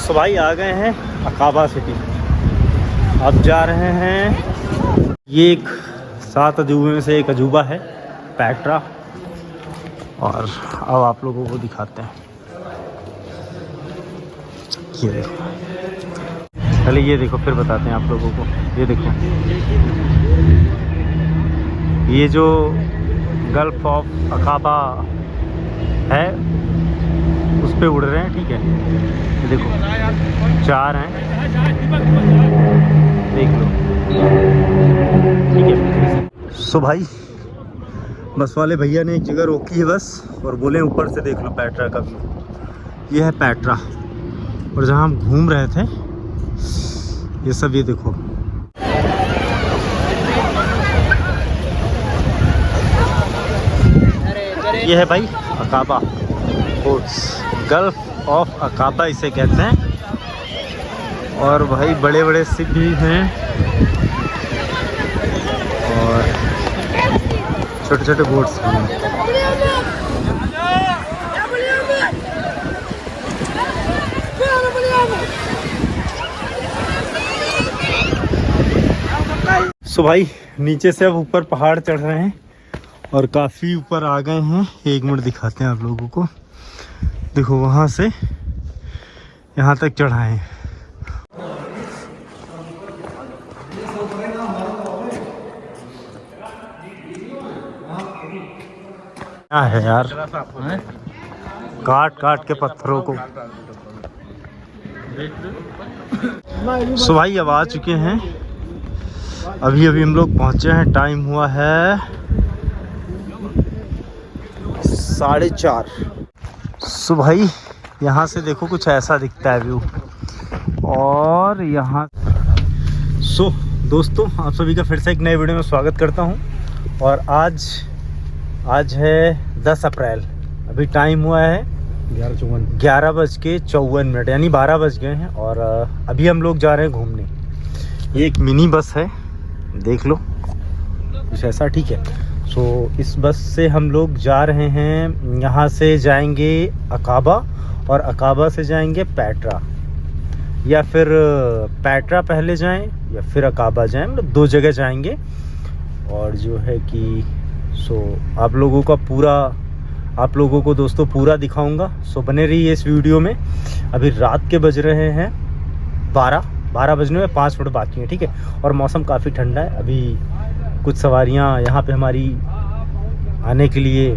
सो भाई आ गए हैं अकाबा सिटी। अब जा रहे हैं, ये एक 7 अजूबे में से एक अजूबा है पेट्रा, और अब आप लोगों को दिखाते हैं। ये देखो, पहले ये देखो फिर बताते हैं आप लोगों को। ये देखो, ये जो गल्फ ऑफ अकाबा है उस पे उड़ रहे हैं, ठीक है। ये देखो 4 हैं, देख लो, ठीक है। सो भाई बस वाले भैया ने एक जगह रोकी है बस, और बोले ऊपर से देख लो पेट्रा का व्यू। ये है पेट्रा, और जहाँ हम घूम रहे थे ये सब, ये देखो। ये है भाई अकाबा पोर्ट्स, गल्फ ऑफ अकाबा इसे कहते हैं। और भाई बड़े बड़े शिप भी हैं और छोटे छोटे बोट्स भी हैं। सो भाई नीचे से अब ऊपर पहाड़ चढ़ रहे हैं और काफ़ी ऊपर आ गए हैं। 1 मिनट दिखाते हैं आप लोगों को। देखो वहाँ से यहाँ तक चढ़ाए हैं। क्या है यार, काट काट के पत्थरों को। सो भाई अब आ चुके हैं, अभी अभी हम लोग पहुँचे हैं। टाइम हुआ है 4:30। सो भाई यहाँ से देखो कुछ ऐसा दिखता है व्यू। और यहाँ सो दोस्तों आप सभी का फिर से एक नए वीडियो में स्वागत करता हूँ। और आज है 10 अप्रैल। अभी टाइम हुआ है 11:54, यानी 12 बज गए हैं। और अभी हम लोग जा रहे हैं घूमने। ये एक मिनी बस है, देख लो कुछ ऐसा, ठीक है। सो इस बस से हम लोग जा रहे हैं, यहाँ से जाएंगे अकाबा और अकाबा से जाएंगे पेट्रा, या फिर पेट्रा पहले जाएं या फिर अकाबा जाएं, मतलब 2 जगह जाएंगे। और जो है कि आप लोगों को दोस्तों पूरा दिखाऊंगा। सो बने रहिए इस वीडियो में। अभी रात के बज रहे हैं 12 बजने में 5 मिनट बाकी हैं, ठीक है। और मौसम काफ़ी ठंडा है। अभी कुछ सवारियां यहाँ पे हमारी आने के लिए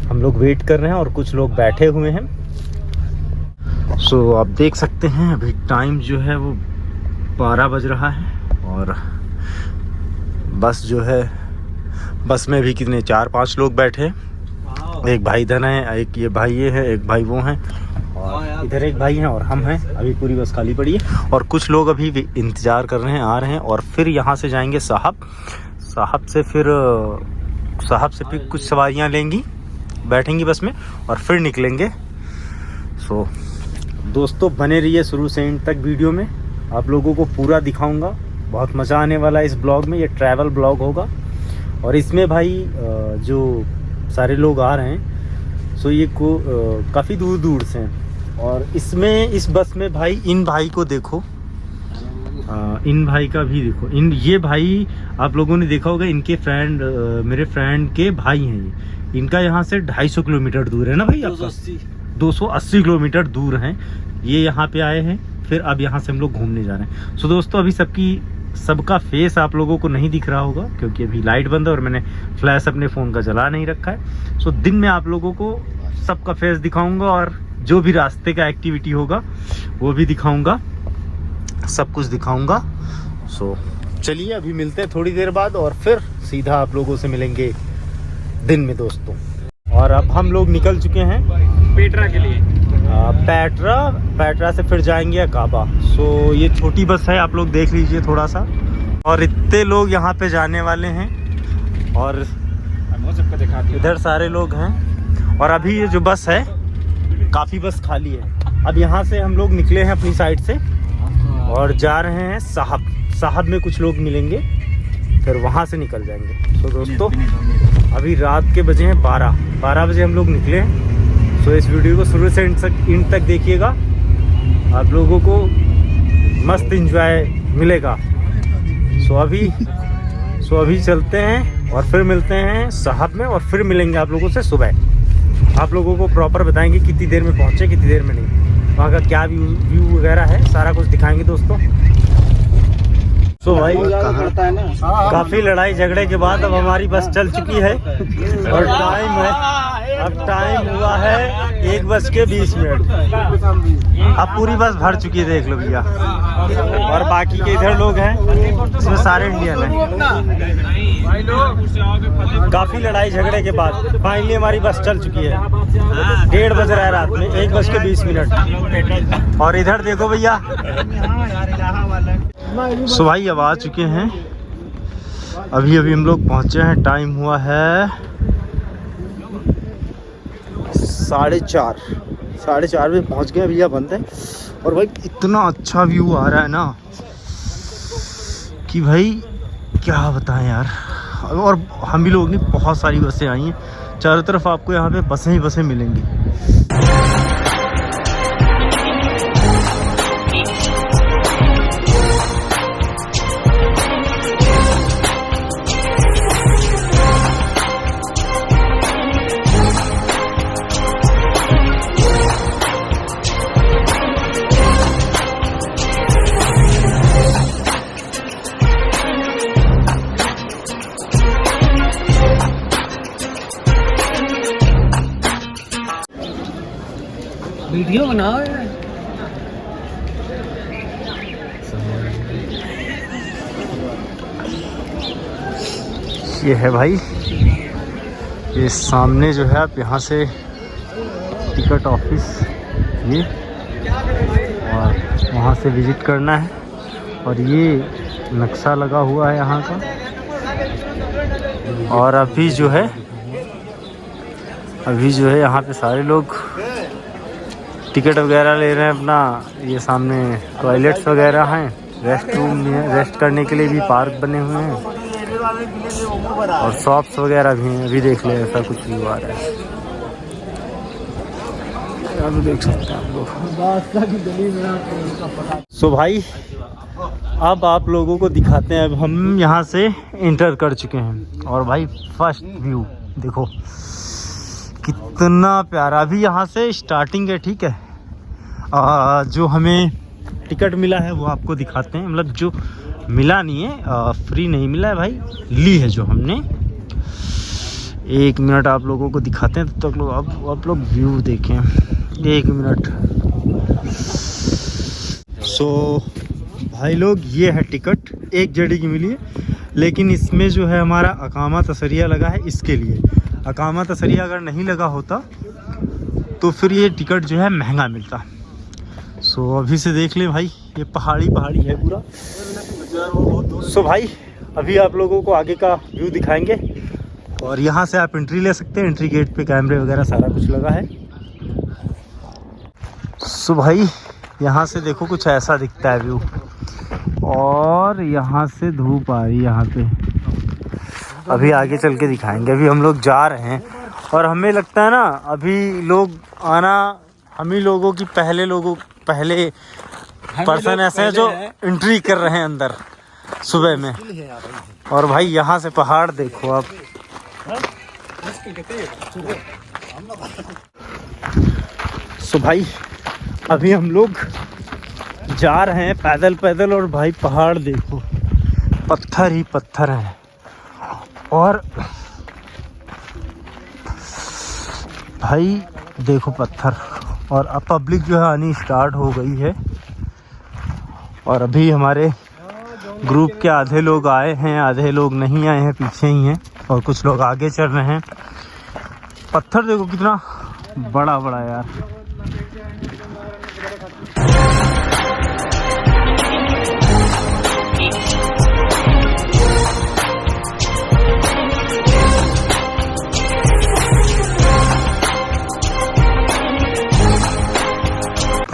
हम लोग वेट कर रहे हैं और कुछ लोग बैठे हुए हैं। सो आप देख सकते हैं अभी टाइम जो है वो 12 बज रहा है। और बस जो है, बस में भी कितने 4-5 लोग बैठे। एक भाई इधर है, एक ये भाई ये है, एक भाई वो हैं, और इधर एक भाई हैं और हम हैं। अभी पूरी बस खाली पड़ी है और कुछ लोग अभी भी इंतज़ार कर रहे हैं, आ रहे हैं। और फिर यहाँ से जाएंगे साहब से फिर कुछ सवारियाँ लेंगी, बैठेंगी बस में और फिर निकलेंगे। सो दोस्तों बने रहिए शुरू से एंड तक वीडियो में, आप लोगों को पूरा दिखाऊंगा। बहुत मज़ा आने वाला है इस ब्लॉग में। ये ट्रैवल ब्लॉग होगा और इसमें भाई जो सारे लोग आ रहे हैं, सो ये काफ़ी दूर से हैं। और इस बस में भाई इन भाई को देखो, इन भाई का भी देखो। ये भाई आप लोगों ने देखा होगा, इनके फ्रेंड, मेरे फ्रेंड के भाई हैं ये। इनका यहाँ से 250 किलोमीटर दूर है ना भाई, 280 किलोमीटर दूर हैं ये। यहाँ पे आए हैं, फिर अब यहाँ से हम लोग घूमने जा रहे हैं। सो दोस्तों अभी सबका फेस आप लोगों को नहीं दिख रहा होगा क्योंकि अभी लाइट बंद है और मैंने फ्लैश अपने फ़ोन का जला नहीं रखा है। सो दिन में आप लोगों को सबका फेस दिखाऊंगा और जो भी रास्ते का एक्टिविटी होगा वो भी दिखाऊंगा, सब कुछ दिखाऊंगा। सो चलिए अभी मिलते हैं थोड़ी देर बाद और फिर सीधा आप लोगों से मिलेंगे दिन में दोस्तों। और अब हम लोग निकल चुके हैं पेट्रा के लिए। पेट्रा से फिर जाएंगे अकाबा। सो ये छोटी बस है, आप लोग देख लीजिए थोड़ा सा। और इतने लोग यहाँ पे जाने वाले हैं और सबको दिखाते हैं। इधर सारे लोग हैं। और अभी ये जो बस है काफ़ी बस खाली है। अब यहाँ से हम लोग निकले हैं अपनी साइड से और जा रहे हैं साहब में कुछ लोग मिलेंगे, फिर वहाँ से निकल जाएंगे। तो दोस्तों अभी रात के बजे हैं 12 बजे हम लोग निकले हैं। सो इस वीडियो को शुरू से एंड तक देखिएगा आप लोगों को मस्त एंजॉय मिलेगा। सो अभी चलते हैं और फिर मिलते हैं साहब में, और फिर मिलेंगे आप लोगों से सुबह। आप लोगों को प्रॉपर बताएंगे कितनी देर में पहुँचे, कितनी देर में नहीं, वहाँ का क्या व्यू वगैरह है, सारा कुछ दिखाएंगे दोस्तों। तो भाई काफ़ी लड़ाई झगड़े के बाद अब हमारी बस चल चुकी है और टाइम हुआ है 1:20। अब पूरी बस भर चुकी है, देख लो भैया। और बाकी के इधर लोग हैं, इसमें सारे इंडियन हैं। काफ़ी लड़ाई झगड़े के बाद फाइनली हमारी बस चल चुकी है। 1:30 बज रहा है रात में, 1:20। और इधर देखो भैया, सो भाई अब आ चुके हैं। अभी हम लोग पहुंचे हैं। टाइम हुआ है 4:30 बजे पहुंच गए भैया, बंद है। और भाई इतना अच्छा व्यू आ रहा है ना कि भाई क्या बताएं यार। और हम भी लोग नहीं, बहुत सारी बसें आई हैं चारों तरफ, आपको यहाँ पे बसें ही बसें मिलेंगी। वीडियो बनाओ यार। ये है भाई, ये सामने जो है, आप यहाँ से टिकट ऑफिस ये, और वहाँ से विजिट करना है। और ये नक्शा लगा हुआ है यहाँ का। और अभी जो है यहाँ पे सारे लोग टिकट वगैरह ले रहे हैं अपना। ये सामने टॉयलेट्स वगैरह हैं, रेस्ट रूम भी है, रेस्ट करने के लिए भी पार्क बने हुए हैं, और शॉप्स वगैरह भी हैं। अभी देख ले, ऐसा कुछ व्यू आ रहा है, अभी देख सकते हैं आप लोग। सो भाई अब आप लोगों को दिखाते हैं। अब हम यहाँ से इंटर कर चुके हैं, और भाई फर्स्ट व्यू देखो कितना प्यारा। अभी यहाँ से स्टार्टिंग है, ठीक है। जो हमें टिकट मिला है वो आपको दिखाते हैं। मतलब जो मिला नहीं है, फ्री नहीं मिला है भाई, ली है जो हमने। 1 मिनट आप लोगों को दिखाते हैं, तब तक लोग आप लोग व्यू देखें। 1 मिनट। सो भाई लोग, ये है टिकट, 1 जड़ी की मिली है, लेकिन इसमें जो है हमारा अकामा तसरिया लगा है इसके लिए। अकामा तसरिया अगर नहीं लगा होता तो फिर ये टिकट जो है महंगा मिलता। सो अभी से देख ले भाई, ये पहाड़ी है पूरा। सो भाई अभी आप लोगों को आगे का व्यू दिखाएंगे, और यहाँ से आप एंट्री ले सकते हैं। एंट्री गेट पे कैमरे वगैरह सारा कुछ लगा है। सो भाई यहाँ से देखो कुछ ऐसा दिखता है व्यू, और यहाँ से धूप आ रही है यहाँ पे। अभी आगे चल के दिखाएंगे। अभी हम लोग जा रहे हैं, और हमें लगता है ना अभी लोग आना, हम ही लोगों की पहले पर्सन ऐसे हैं जो एंट्री कर रहे हैं अंदर सुबह में। और भाई यहाँ से पहाड़ देखो आप। सो भाई अभी हम लोग जा रहे हैं पैदल, और भाई पहाड़ देखो, पत्थर ही पत्थर है। और भाई देखो पत्थर, और अब पब्लिक जो है आनी स्टार्ट हो गई है। और अभी हमारे ग्रुप के आधे लोग आए हैं, आधे लोग नहीं आए हैं, पीछे ही हैं, और कुछ लोग आगे चल रहे हैं। पत्थर देखो कितना बड़ा यार।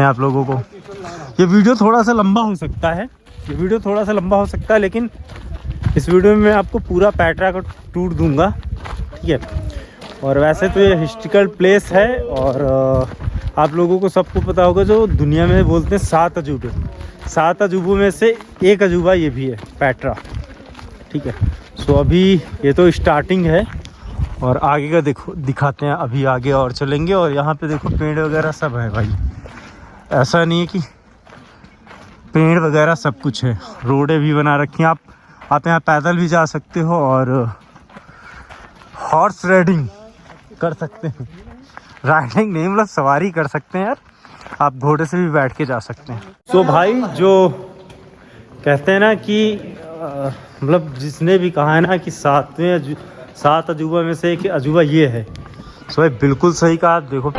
आप लोगों को ये वीडियो थोड़ा सा लंबा हो सकता है, लेकिन इस वीडियो में मैं आपको पूरा पैटरा का टूर दूंगा, ठीक है। और वैसे तो ये हिस्ट्रिकल प्लेस है, और आप लोगों को सबको पता होगा जो दुनिया में बोलते हैं 7 अजूबे, 7 अजूबों में से एक अजूबा ये भी है, पेट्रा। ठीक है, सो अभी ये तो स्टार्टिंग है और आगे का देखो दिखाते हैं। अभी आगे और चलेंगे और यहाँ पे देखो पेड़ वगैरह सब है भाई, ऐसा नहीं है कि पेड़ वगैरह सब कुछ है। रोडें भी बना रखी हैं, आप यहाँ पैदल भी जा सकते हो और हॉर्स राइडिंग कर सकते हैं। राइडिंग नहीं मतलब सवारी कर सकते हैं यार, आप घोड़े से भी बैठ के जा सकते हैं। तो भाई जो कहते हैं ना कि मतलब जिसने भी कहा है ना कि 7 अजूबा में से एक अजूबा ये है, सो भाई बिल्कुल सही कहा। देखो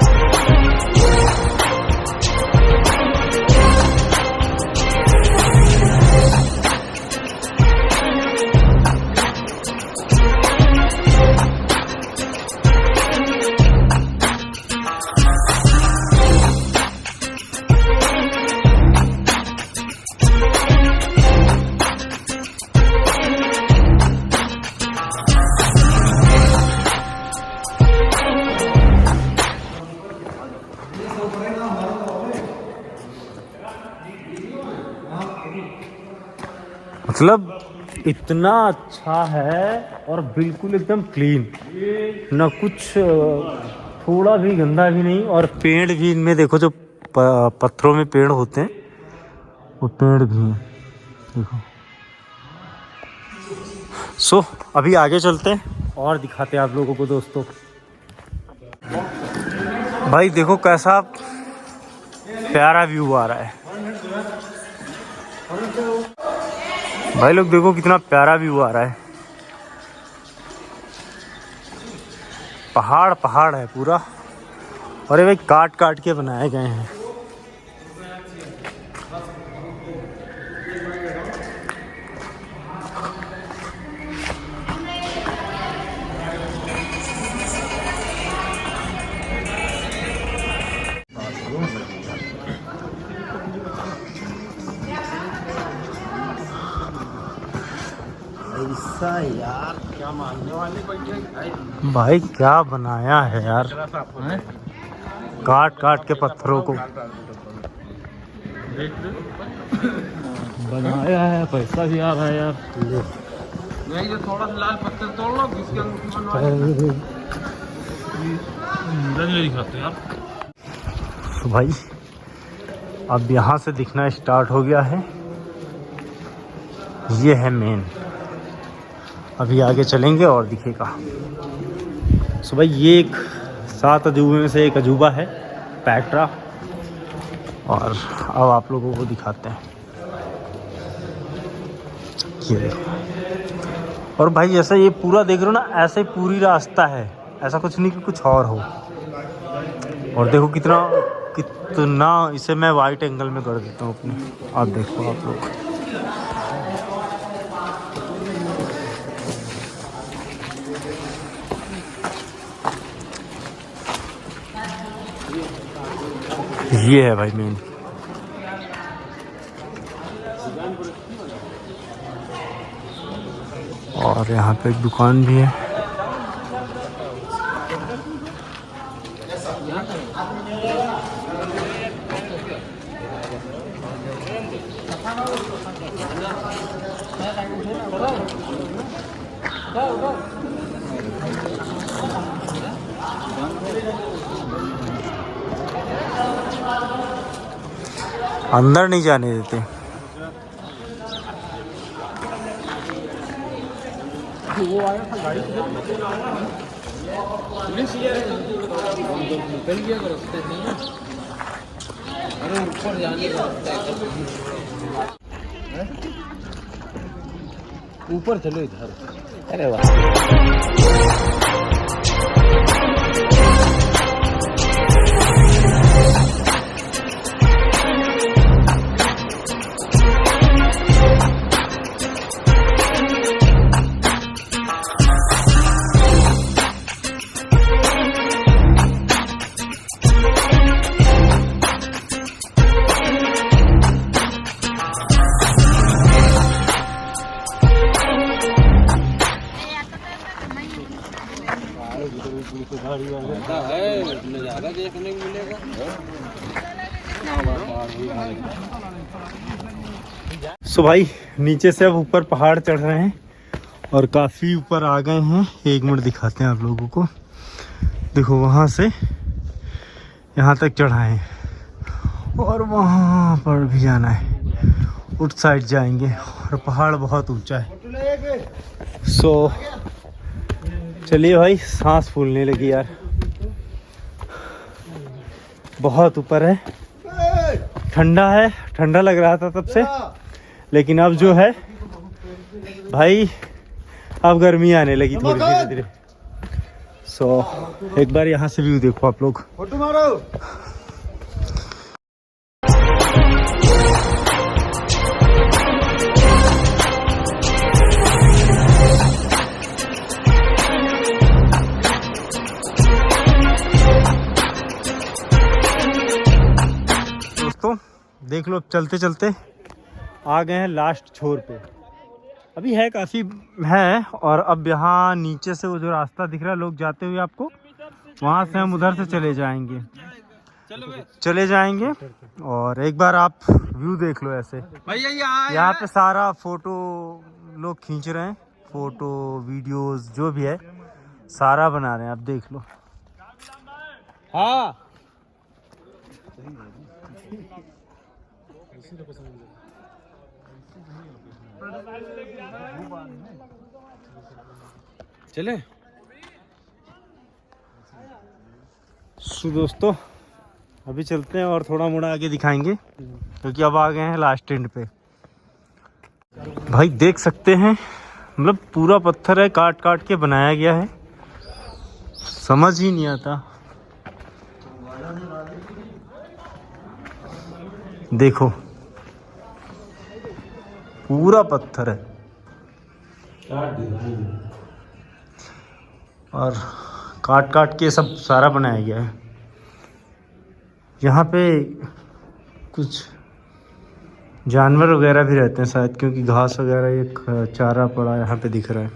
मतलब इतना अच्छा है और बिल्कुल एकदम क्लीन, ना कुछ थोड़ा भी गंदा भी नहीं। और पेड़ भी इनमें देखो, जो पत्थरों में पेड़ होते हैं वो पेड़ भी हैं देखो। सो अभी आगे चलते हैं और दिखाते हैं आप लोगों को दोस्तों। भाई देखो कैसा प्यारा व्यू आ रहा है भाई लोग, देखो कितना प्यारा व्यू आ रहा है। पहाड़ पहाड़ है पूरा, और ये भाई काट काट के बनाए गए हैं। यार क्या मानने वाले बैठे भाई, क्या बनाया है यार, काट काट के पत्थरों को बनाया है। पैसा भी आ रहा है यार। नहीं जो थोड़ा सा लाल पत्थर तोड़ लो, इसके दिखाते यार। तो भाई अब यहाँ से दिखना स्टार्ट हो गया है, ये है मेन। अभी आगे चलेंगे और दिखेगा। सो भाई ये एक 7 अजूबे में से एक अजूबा है, पेट्रा। और अब आप लोगों को दिखाते हैं ये देखो। और भाई ऐसा ये पूरा देख रहे हो ना, ऐसे ही पूरी रास्ता है, ऐसा कुछ नहीं कि कुछ और हो। और देखो कितना इसे मैं वाइट एंगल में कर देता हूँ अपने, आप देखो आप लोग। ये है भाई मेन। और यहाँ पे एक दुकान भी है। अंदर नहीं जाने देते। वो आया था गाड़ी अरे ऊपर जाने ऊपर चलो इधर। अरे वाह। नज़ारा देखने को मिलेगा। सो भाई नीचे से अब ऊपर पहाड़ चढ़ रहे हैं और काफ़ी ऊपर आ गए हैं। 1 मिनट दिखाते हैं आप लोगों को। देखो वहाँ से यहाँ तक चढ़ाए हैं और वहाँ पर भी जाना है, उस साइड जाएंगे और पहाड़ बहुत ऊंचा है। सो चलिए भाई, सांस फूलने लगी यार, बहुत ऊपर है, ठंडा है, ठंडा लग रहा था तब से, लेकिन अब जो है भाई अब गर्मी आने लगी थोड़ी धीरे धीरे। सो एक बार यहाँ से व्यू देखो आप लोग। फोटो मारो। दोस्तों देख लो, अब चलते चलते आ गए हैं लास्ट छोर पे। अभी है काफ़ी है, और अब यहाँ नीचे से वो जो रास्ता दिख रहा है लोग जाते हुए आपको, वहाँ से हम उधर से चले जाएंगे। और एक बार आप व्यू देख लो ऐसे, यहाँ पे सारा फोटो लोग खींच रहे हैं, फोटो वीडियोस जो भी है सारा बना रहे हैं, आप देख लो। हाँ चले। सो दोस्तों अभी चलते हैं और थोड़ा मोड़ा आगे दिखाएंगे, क्योंकि अब आ गए हैं लास्ट एंड पे। भाई देख सकते हैं, मतलब पूरा पत्थर है, काट काट के बनाया गया है, समझ ही नहीं आता। देखो पूरा पत्थर है और काट काट के सब सारा बनाया गया है। यहाँ पे कुछ जानवर वगैरह भी रहते हैं शायद, क्योंकि घास वगैरह एक चारा पड़ा यहाँ पे दिख रहा है।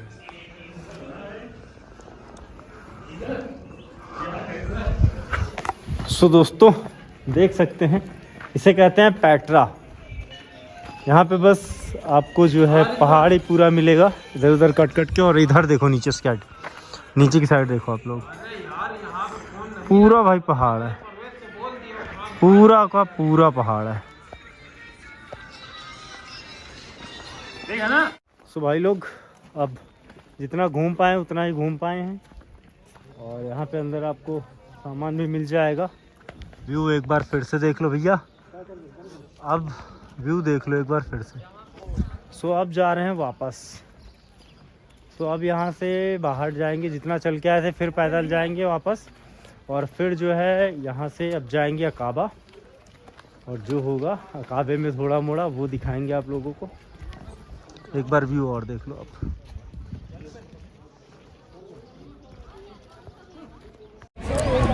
सो दोस्तों देख सकते हैं, इसे कहते हैं पैट्रा। यहाँ पे बस आपको जो है पहाड़ ही पूरा मिलेगा, इधर उधर कट कट के। और इधर देखो नीचे साइड, नीचे की साइड देखो आप लोग, पूरा भाई पहाड़ है, पूरा का पूरा पहाड़ है। सो भाई लोग अब जितना घूम पाए उतना ही घूम पाए हैं, और यहाँ पे अंदर आपको सामान भी मिल जाएगा। व्यू एक बार फिर से देख लो भैया, अब व्यू देख लो एक बार फिर से। सो अब जा रहे हैं वापस। तो अब यहाँ से बाहर जाएंगे, जितना चल के आए थे फिर पैदल जाएंगे वापस, और फिर जो है यहाँ से अब जाएंगे अकाबा, और जो होगा अकाबे में थोड़ा मोड़ा वो दिखाएंगे आप लोगों को। एक बार व्यू और देख लो आप।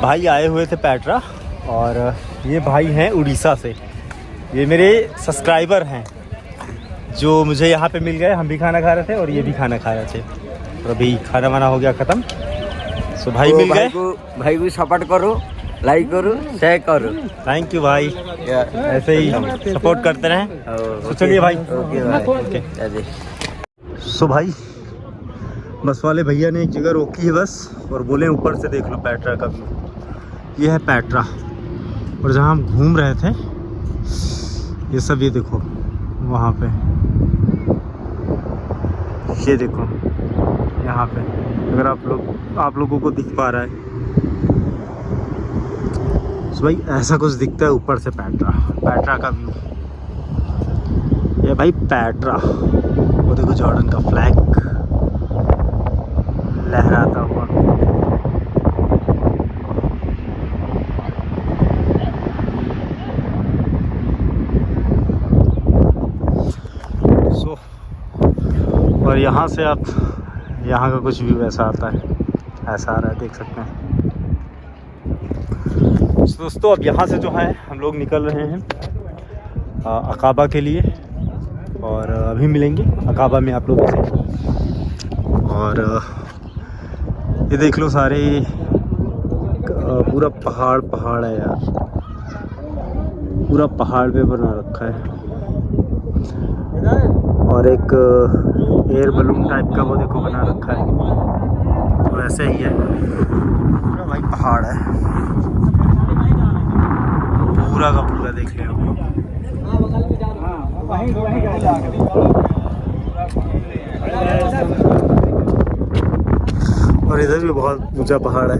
भाई आए हुए थे पैट्रा, और ये भाई हैं उड़ीसा से, ये मेरे सब्सक्राइबर हैं जो मुझे यहाँ पे मिल गए। हम भी खाना खा रहे थे और ये भी खाना खा रहे थे, और अभी खाना वाना हो गया ख़त्म। सो भाई मिल गए। भाई को सपोर्ट करो, लाइक करो, शेयर करो। थैंक यू भाई, ऐसे ही सपोर्ट करते रहें। तो चलिए भाई, ओके। सो भाई बस वाले भैया ने एक जगह रोकी है बस, और बोले ऊपर से देख लो पैट्रा का व्यू। ये है पैट्रा, और जहाँ हम घूम रहे थे ये सब, ये देखो वहाँ पे, ये देखो यहाँ पे, अगर आप लोगों को दिख पा रहा है। तो भाई ऐसा कुछ दिखता है ऊपर से पैट्रा का व्यू। ये भाई पैट्रा, वो देखो जॉर्डन का फ्लैग लहराता हुआ। और यहाँ से आप, यहाँ का कुछ व्यू ऐसा आता है, ऐसा आ रहा है, देख सकते हैं। दोस्तों अब यहाँ से जो है हम लोग निकल रहे हैं अकाबा के लिए, और अभी मिलेंगे अकाबा में आप लोगों से। और ये देख लो सारे पूरा पहाड़ है यार, पूरा पहाड़ पे बना रखा है। और एक एयर बलून टाइप का वो देखो बना रखा है, वैसे ही है पूरा भाई पहाड़ है पूरा का पूरा, देख ले और इधर भी बहुत ऊंचा पहाड़ है।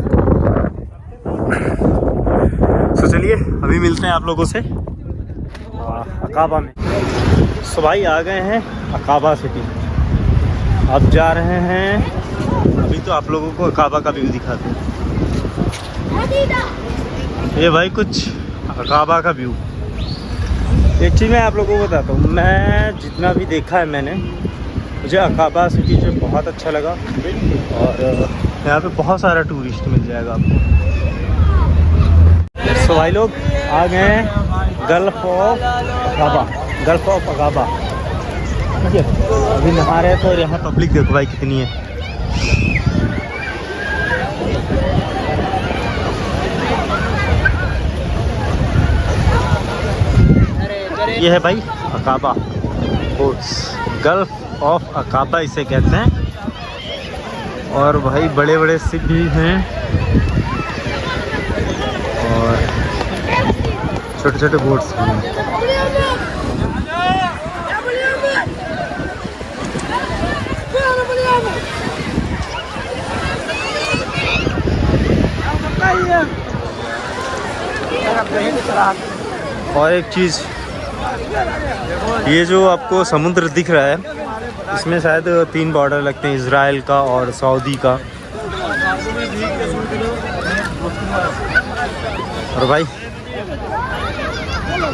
तो चलिए अभी मिलते हैं आप लोगों से अकाबा में। सो भाई आ गए हैं अकाबा सिटी, अब जा रहे हैं। अभी तो आप लोगों को अकाबा का व्यू दिखाते हैं। ये भाई कुछ अकाबा का व्यू। एक चीज़ मैं आप लोगों को बताता हूँ, मैं जितना भी देखा है मैंने, मुझे अकाबा सिटी जो बहुत अच्छा लगा। और यहाँ पे बहुत सारा टूरिस्ट मिल जाएगा आपको। तो भाई लोग आ गए हैं gulf of Aqaba, gulf of Aqaba, ठीक है। अभी नहा रहे हैं, तो यहाँ पब्लिक देखो भाई कितनी है। ये है भाई अकाबा बोट्स, गल्फ ऑफ अकाबा इसे कहते हैं। और भाई बड़े बड़े शिप भी हैं और छोटे छोटे बोट्स भी हैं। और एक चीज़, ये जो आपको समुद्र दिख रहा है, इसमें शायद 3 बॉर्डर लगते हैं, इजराइल का और सऊदी का। और भाई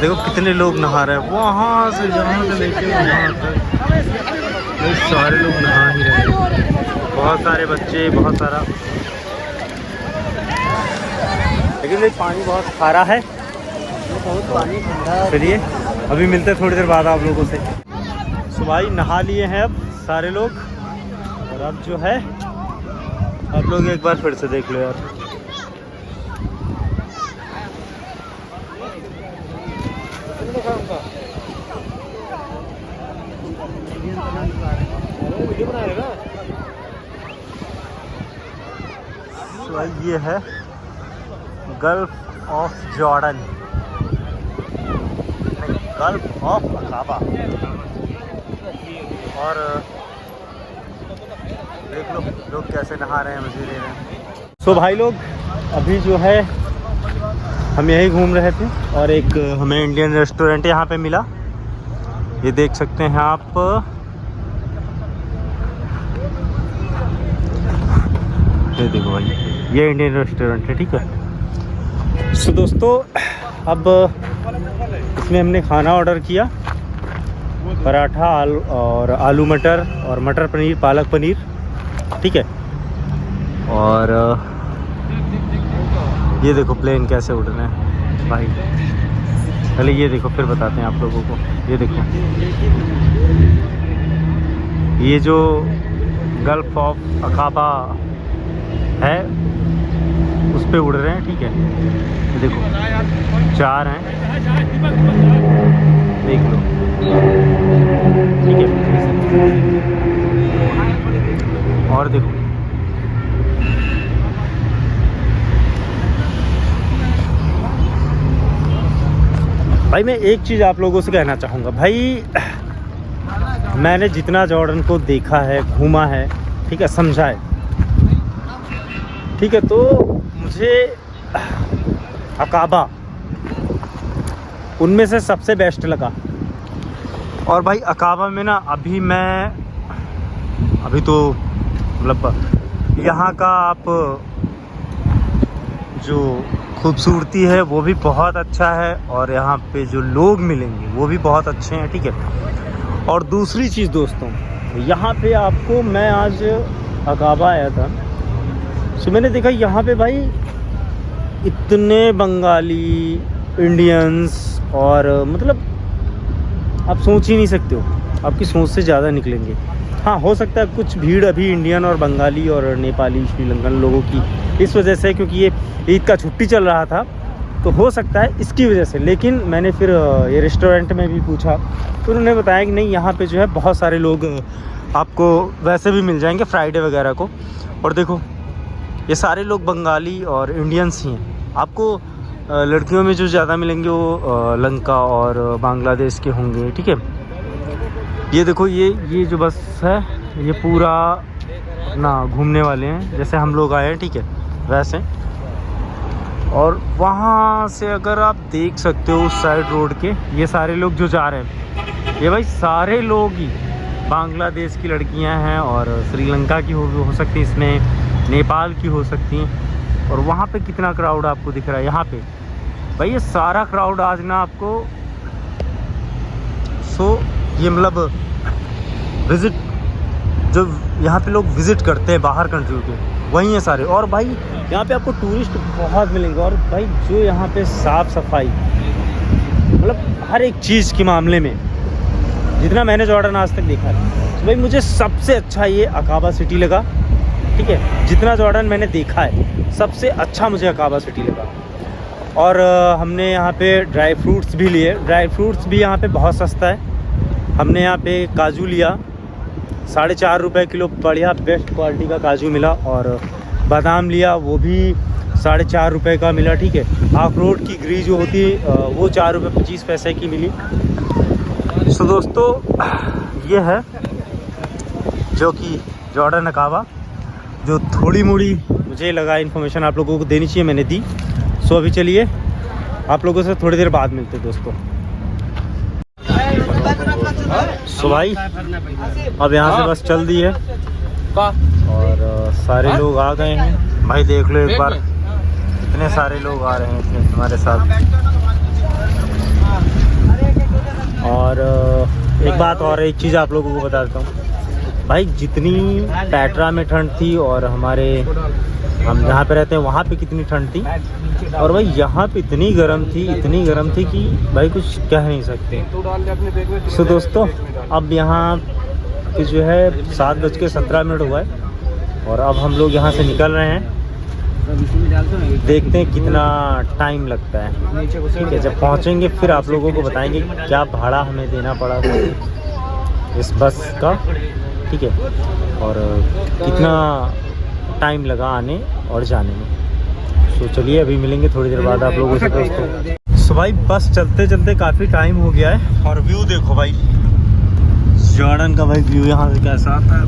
देखो कितने लोग नहा रहे हैं, वहाँ से जहाँ से लेके वहाँ तक सारे लोग नहा ही रहे हैं। बहुत सारे बच्चे, बहुत सारा, लेकिन भाई पानी बहुत खारा है, बहुत पानी ठंडा। चलिए अभी मिलते हैं थोड़ी देर बाद आप लोगों से। तो भाई नहा लिए हैं अब सारे लोग, और अब जो है आप लोग एक बार फिर से देख लो यार। तो भाई ये है gulf of Jordan, gulf of Aqaba. और देख लो लोग कैसे नहा रहे हैं, मजे ले रहे हैं। सो भाई लोग अभी जो है हम यहीं घूम रहे थे, और एक हमें इंडियन रेस्टोरेंट यहाँ पे मिला, ये देख सकते हैं आप। ये देखो भाई, ये इंडियन रेस्टोरेंट है, ठीक है। सो दोस्तों अब इसमें हमने खाना ऑर्डर किया, पराठा और आलू मटर और मटर पनीर, पालक पनीर, ठीक है। और ये देखो प्लेन कैसे उड़ रहे हैं भाई, पहले ये देखो फिर बताते हैं आप लोगों को। ये देखो, ये जो गल्फ ऑफ अकाबा है उस पे उड़ रहे हैं, ठीक है। ये देखो 4 हैं, देख लो, ठीक है। और देखो भाई, मैं एक चीज़ आप लोगों से कहना चाहूँगा भाई, मैंने जितना जॉर्डन को देखा है, घूमा है, ठीक है, समझा है, ठीक है, तो मुझे अकाबा उनमें से सबसे बेस्ट लगा। और भाई अकाबा में ना अभी तो मतलब यहाँ का आप जो खूबसूरती है वो भी बहुत अच्छा है, और यहाँ पे जो लोग मिलेंगे वो भी बहुत अच्छे हैं, ठीक है। और दूसरी चीज़ दोस्तों, यहाँ पे आपको, मैं आज अकाबा आया था, तो मैंने देखा यहाँ पे भाई इतने बंगाली, इंडियंस, और मतलब आप सोच ही नहीं सकते हो, आपकी सोच से ज़्यादा निकलेंगे। हाँ हो सकता है कुछ भीड़ अभी इंडियन और बंगाली और नेपाली श्रीलंकन लोगों की इस वजह से, क्योंकि ये ईद का छुट्टी चल रहा था तो हो सकता है इसकी वजह से। लेकिन मैंने फिर ये रेस्टोरेंट में भी पूछा तो उन्होंने बताया कि नहीं, यहाँ पे जो है बहुत सारे लोग आपको वैसे भी मिल जाएंगे फ्राइडे वगैरह को। और देखो ये सारे लोग बंगाली और इंडियंस ही हैं। आपको लड़कियों में जो ज़्यादा मिलेंगे वो लंका और बांग्लादेश के होंगे, ठीक है। ये देखो ये जो बस है ये पूरा ना घूमने वाले हैं, जैसे हम लोग आए हैं, ठीक है, वैसे। और वहाँ से अगर आप देख सकते हो उस साइड रोड के ये सारे लोग जो जा रहे हैं, ये भाई सारे लोग ही बांग्लादेश की लड़कियां हैं और श्रीलंका की हो सकती हैं, इसमें नेपाल की हो सकती हैं। और वहाँ पे कितना क्राउड आपको दिख रहा है यहाँ पे, भाई ये सारा क्राउड आज ना आपको ये मतलब विज़िट जो यहाँ पे लोग विज़िट करते हैं बाहर कंट्री के, वही हैं सारे। और भाई यहाँ पे आपको टूरिस्ट बहुत मिलेंगे। और भाई जो यहाँ पे साफ़ सफाई, मतलब हर एक चीज़ के मामले में जितना मैंने जॉर्डन आज तक देखा है, तो भाई मुझे सबसे अच्छा ये अकाबा सिटी लगा, ठीक है। जितना जॉर्डन मैंने देखा है सबसे अच्छा मुझे अकाबा सिटी लगा। और हमने यहाँ पे ड्राई फ्रूट्स भी लिए। ड्राई फ्रूट्स भी यहाँ पे बहुत सस्ता है। हमने यहाँ पे काजू लिया, 4.5 रुपये किलो, बढ़िया बेस्ट क्वालिटी का काजू मिला। और बादाम लिया, वो भी 4.5 रुपये का मिला, ठीक है। अखरोट की ग्री जो होती है वो 4 रुपये 25 पैसे की मिली। तो दोस्तों ये है जो कि जॉर्डन अकाबा, जो थोड़ी मोड़ी मुझे लगा इन्फॉर्मेशन आप लोगों को देनी चाहिए, मैंने दी। सो अभी चलिए आप लोगों से थोड़ी देर बाद मिलते हैं दोस्तों। सो भाई अब यहाँ से बस चल दी है और सारे लोग आ गए हैं। भाई देख लो एक बार कितने सारे लोग आ रहे हैं इसमें हमारे साथ। और एक बात और, एक चीज़ आप लोगों को बता देता हूँ भाई, जितनी पैटरा में ठंड थी और हम जहाँ पे रहते हैं वहाँ पे कितनी ठंड थी, और भाई यहाँ पे इतनी गर्म थी कि भाई कुछ कह नहीं सकते। सो दोस्तों अब यहाँ पे जो है 7:17 हुआ है और अब हम लोग यहाँ से निकल रहे हैं। देखते हैं कितना टाइम लगता है, ठीक है। जब पहुँचेंगे फिर आप लोगों को बताएंगे क्या भाड़ा हमें देना पड़ा इस बस का, ठीक है, और कितना टाइम लगा आने और जाने में। तो चलिए अभी मिलेंगे थोड़ी देर बाद आप लोगों से दोस्तों। सो भाई बस चलते चलते काफ़ी टाइम हो गया है और व्यू देखो भाई जॉर्डन का। भाई व्यू यहाँ से कैसा आता है,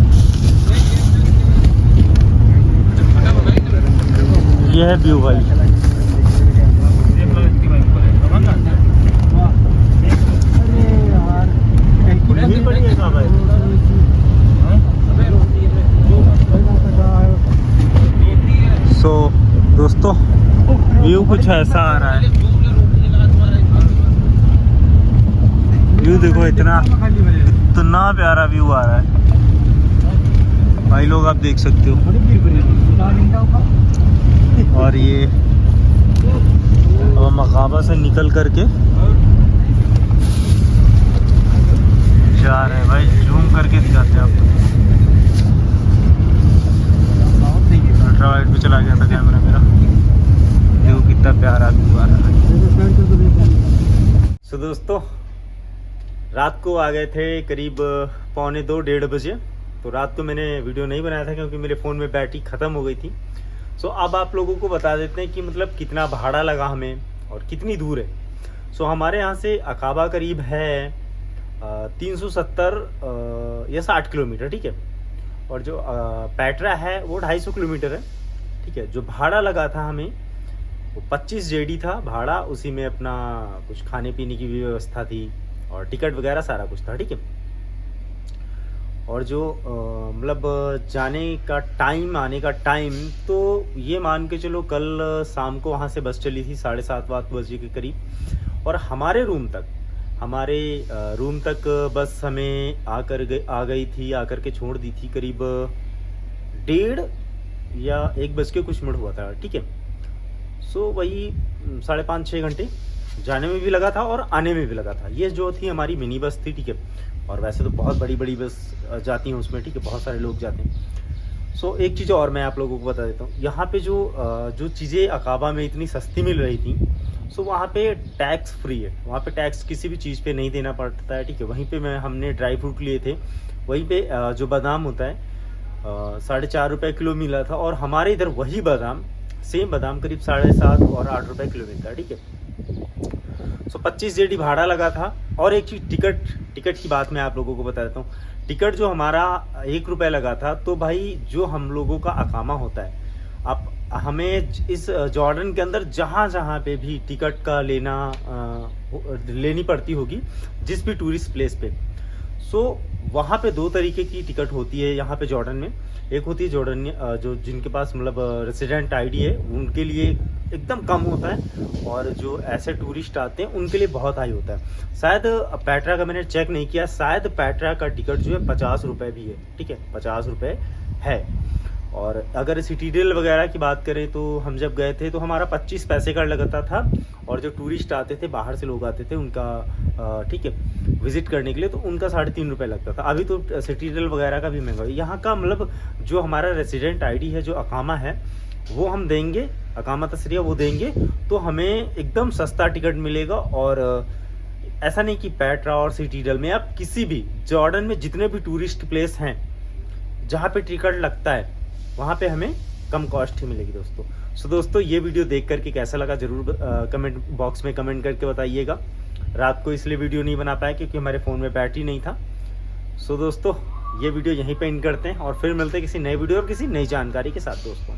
ये है व्यू भाई। सो दोस्तों व्यू कुछ ऐसा आ रहा है, व्यू देखो इतना प्यारा व्यू आ रहा है भाई, लोग आप देख सकते हो। और ये अब हम अकाबा से निकल करके जा रहे हैं भाई, जूम करके दिखाते हैं आपको। अल्ट्रा वाइड पे चला गया था कैमरा मेरा, देखो कितना प्यारा व्यू आ रहा है। सो दोस्तों रात को आ गए थे करीब 1:45-1:30 बजे। तो रात को मैंने वीडियो नहीं बनाया था क्योंकि मेरे फ़ोन में बैटरी ख़त्म हो गई थी। सो अब आप लोगों को बता देते हैं कि मतलब कितना भाड़ा लगा हमें और कितनी दूर है। सो हमारे यहाँ से अकाबा करीब है 370 या 60 किलोमीटर, ठीक है। और जो पैटरा है वो 250 किलोमीटर है, ठीक है। जो भाड़ा लगा था हमें वो 25 जेडी था भाड़ा, उसी में अपना कुछ खाने पीने की भी व्यवस्था थी और टिकट वगैरह सारा कुछ था, ठीक है। और जो मतलब जाने का टाइम आने का टाइम, तो ये मान के चलो कल शाम को वहाँ से बस चली थी 7:30-8 बजे के करीब। और हमारे रूम तक बस हमें आ गई थी, आकर के छोड़ दी थी करीब 1:30 या 1 बज के कुछ मिनट हुआ था, ठीक है। सो वही 5.5-6 घंटे जाने में भी लगा था और आने में भी लगा था। ये जो थी हमारी मिनी बस थी, ठीक है। और वैसे तो बहुत बड़ी बड़ी बस जाती हैं उसमें, ठीक है, बहुत सारे लोग जाते हैं। सो एक चीज़ और मैं आप लोगों को बता देता हूँ, यहाँ पे जो चीज़ें अकाबा में इतनी सस्ती मिल रही थी, सो वहाँ पे टैक्स फ्री है। वहाँ पे टैक्स किसी भी चीज़ पे नहीं देना पड़ता है, ठीक है। वहीं पे हमने ड्राई फ्रूट लिए थे, वहीं पे जो बादाम होता है 4.5 रुपये किलो मिला था, और हमारे इधर वही बादाम, सेम बादाम करीब 7.5 और 8 रुपये किलो मिलता है, ठीक है। सो 25 जेडी भाड़ा लगा था। और एक चीज़, टिकट की बात मैं आप लोगों को बता देता हूँ। टिकट जो हमारा 1 रुपये लगा था, तो भाई जो हम लोगों का अकामा होता है, अब हमें इस जॉर्डन के अंदर जहाँ पे भी टिकट का लेनी पड़ती होगी, जिस भी टूरिस्ट प्लेस पे, सो वहाँ पे 2 तरीके की टिकट होती है यहाँ पे जॉर्डन में। एक होती है जॉर्डन जो जिनके पास मतलब रेसिडेंट आईडी है, उनके लिए एकदम कम होता है, और जो ऐसे टूरिस्ट आते हैं उनके लिए बहुत हाई होता है। शायद पेट्रा का मैंने चेक नहीं किया, शायद पेट्रा का टिकट जो है 50 रुपये भी है, ठीक है, 50 रुपये है। और अगर सिटीडल वगैरह की बात करें तो हम जब गए थे तो हमारा 25 पैसे का लगता था, और जो टूरिस्ट आते थे, बाहर से लोग आते थे उनका, ठीक है, विजिट करने के लिए, तो उनका 3.5 रुपये लगता था। अभी तो सिटीडल वगैरह का भी महंगा है। यहाँ का मतलब जो हमारा रेसिडेंट आईडी है, जो अकामा है, वो हम देंगे, अकामा तसरिया वो देंगे, तो हमें एकदम सस्ता टिकट मिलेगा। और ऐसा नहीं कि पेट्रा और सिटीडल में, आप किसी भी जॉर्डन में जितने भी टूरिस्ट प्लेस हैं जहाँ पे टिकट लगता है, वहाँ पे हमें कम कॉस्ट ही मिलेगी दोस्तों। सो दोस्तों, ये वीडियो देख करके कैसा लगा ज़रूर कमेंट बॉक्स में कमेंट करके बताइएगा। रात को इसलिए वीडियो नहीं बना पाया क्योंकि हमारे फ़ोन में बैटरी नहीं था। सो दोस्तों, ये वीडियो यहीं पे एंड करते हैं, और फिर मिलते हैं किसी नए वीडियो और किसी नई जानकारी के साथ दोस्तों।